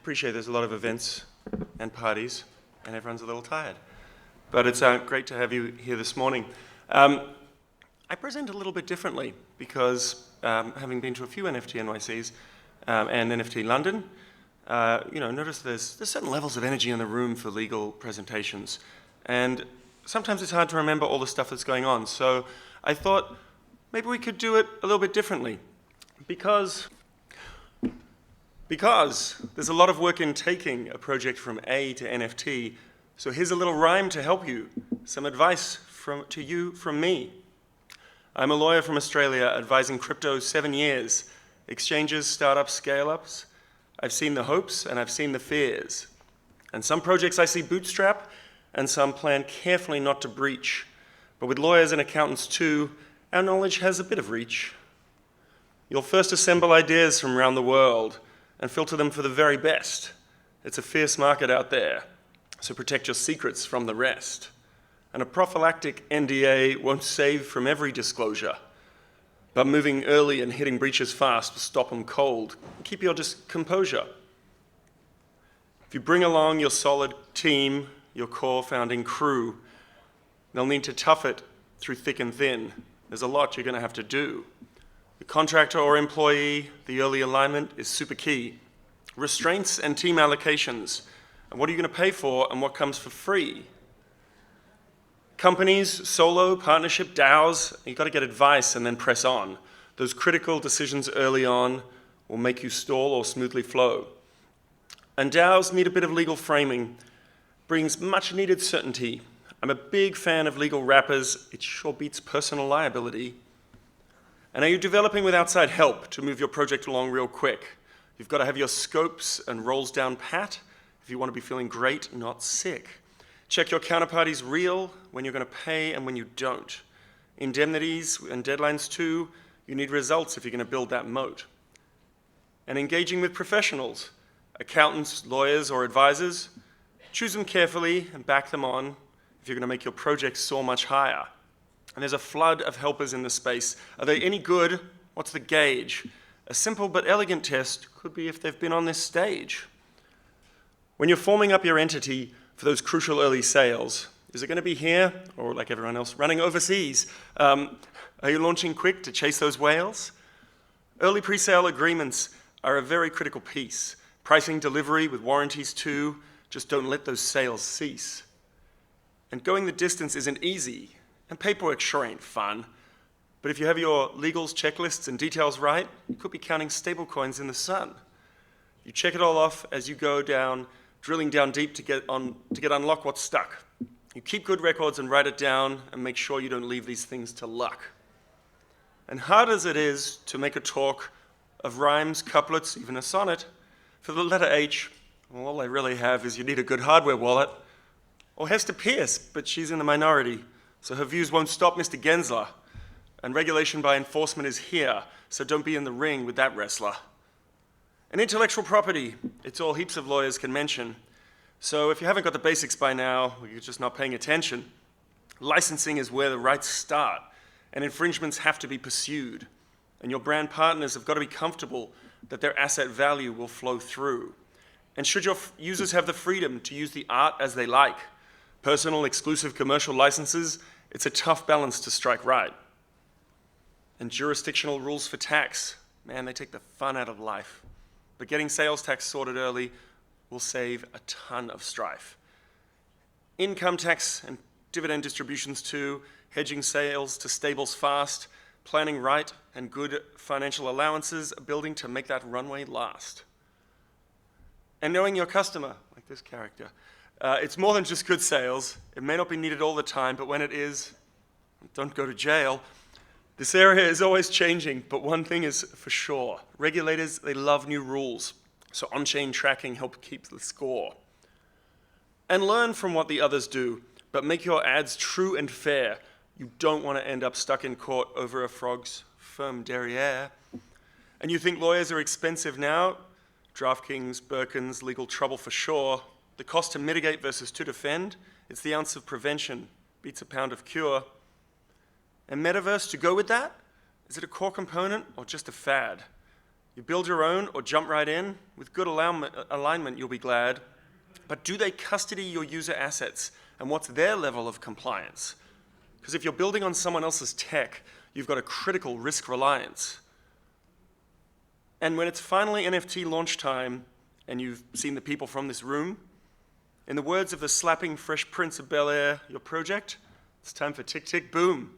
Appreciate there's a lot of events and parties, and everyone's a little tired. But it's great to have you here this morning. I present a little bit differently because having been to a few NFT.NYCs and NFT London, notice there's certain levels of energy in the room for legal presentations. And sometimes it's hard to remember all the stuff that's going on. So I thought maybe we could do it a little bit differently because there's a lot of work in taking a project from A to NFT. So here's a little rhyme to help you, some advice to you from me. I'm a lawyer from Australia advising crypto 7 years, exchanges, startups, scale-ups. I've seen the hopes and I've seen the fears. And some projects I see bootstrap and some plan carefully not to breach. But with lawyers and accountants too, our knowledge has a bit of reach. You'll first assemble ideas from around the world and filter them for the very best. It's a fierce market out there, so protect your secrets from the rest. And a prophylactic NDA won't save from every disclosure, but moving early and hitting breaches fast will stop them cold. Keep your composure. If you bring along your solid team, your core founding crew, they'll need to tough it through thick and thin. There's a lot you're going to have to do. The contractor or employee, the early alignment is super key. Restraints and team allocations. And what are you going to pay for and what comes for free? Companies, solo, partnership, DAOs, you've got to get advice and then press on. Those critical decisions early on will make you stall or smoothly flow. And DAOs need a bit of legal framing, brings much needed certainty. I'm a big fan of legal wrappers. It sure beats personal liability. And are you developing with outside help to move your project along real quick? You've got to have your scopes and rolls down pat if you want to be feeling great, not sick. Check your counterparties real when you're going to pay and when you don't. Indemnities and deadlines too, you need results if you're going to build that moat. And engaging with professionals, accountants, lawyers, or advisors, choose them carefully and back them on if you're going to make your project soar much higher. And there's a flood of helpers in the space. Are they any good? What's the gauge? A simple but elegant test could be if they've been on this stage. When you're forming up your entity for those crucial early sales, is it going to be here or like everyone else running overseas? Are you launching quick to chase those whales? Early pre-sale agreements are a very critical piece. Pricing delivery with warranties too, just don't let those sales cease. And going the distance isn't easy. And paperwork sure ain't fun, but if you have your legals, checklists, and details right, you could be counting stable coins in the sun. You check it all off as you go down, drilling down deep to get unlock what's stuck. You keep good records and write it down and make sure you don't leave these things to luck. And hard as it is to make a talk of rhymes, couplets, even a sonnet, for the letter H, well, all I really have is you need a good hardware wallet. Or Hester Pierce, but she's in the minority. So her views won't stop Mr. Gensler. And regulation by enforcement is here, so don't be in the ring with that wrestler. And intellectual property, it's all heaps of lawyers can mention. So if you haven't got the basics by now, or you're just not paying attention, licensing is where the rights start, and infringements have to be pursued. And your brand partners have got to be comfortable that their asset value will flow through. And should your users have the freedom to use the art as they like, personal, exclusive commercial licenses, it's a tough balance to strike right. And jurisdictional rules for tax, man, they take the fun out of life. But getting sales tax sorted early will save a ton of strife. Income tax and dividend distributions too, hedging sales to stables fast, planning right and good financial allowances, building to make that runway last. And knowing your customer, like this character, it's more than just good sales. It may not be needed all the time, but when it is, don't go to jail. This area is always changing, but one thing is for sure. Regulators, they love new rules, so on-chain tracking helps keep the score. And learn from what the others do, but make your ads true and fair. You don't want to end up stuck in court over a frog's firm derriere. And you think lawyers are expensive now? DraftKings, Birkins, legal trouble for sure. The cost to mitigate versus to defend, it's the ounce of prevention, beats a pound of cure. And metaverse, to go with that, is it a core component or just a fad? You build your own or jump right in. With good alignment, you'll be glad. But do they custody your user assets? And what's their level of compliance? Because if you're building on someone else's tech, you've got a critical risk reliance. And when it's finally NFT launch time, and you've seen the people from this room, in the words of the slapping Fresh Prince of Bel-Air, your project, it's time for tick, tick, boom.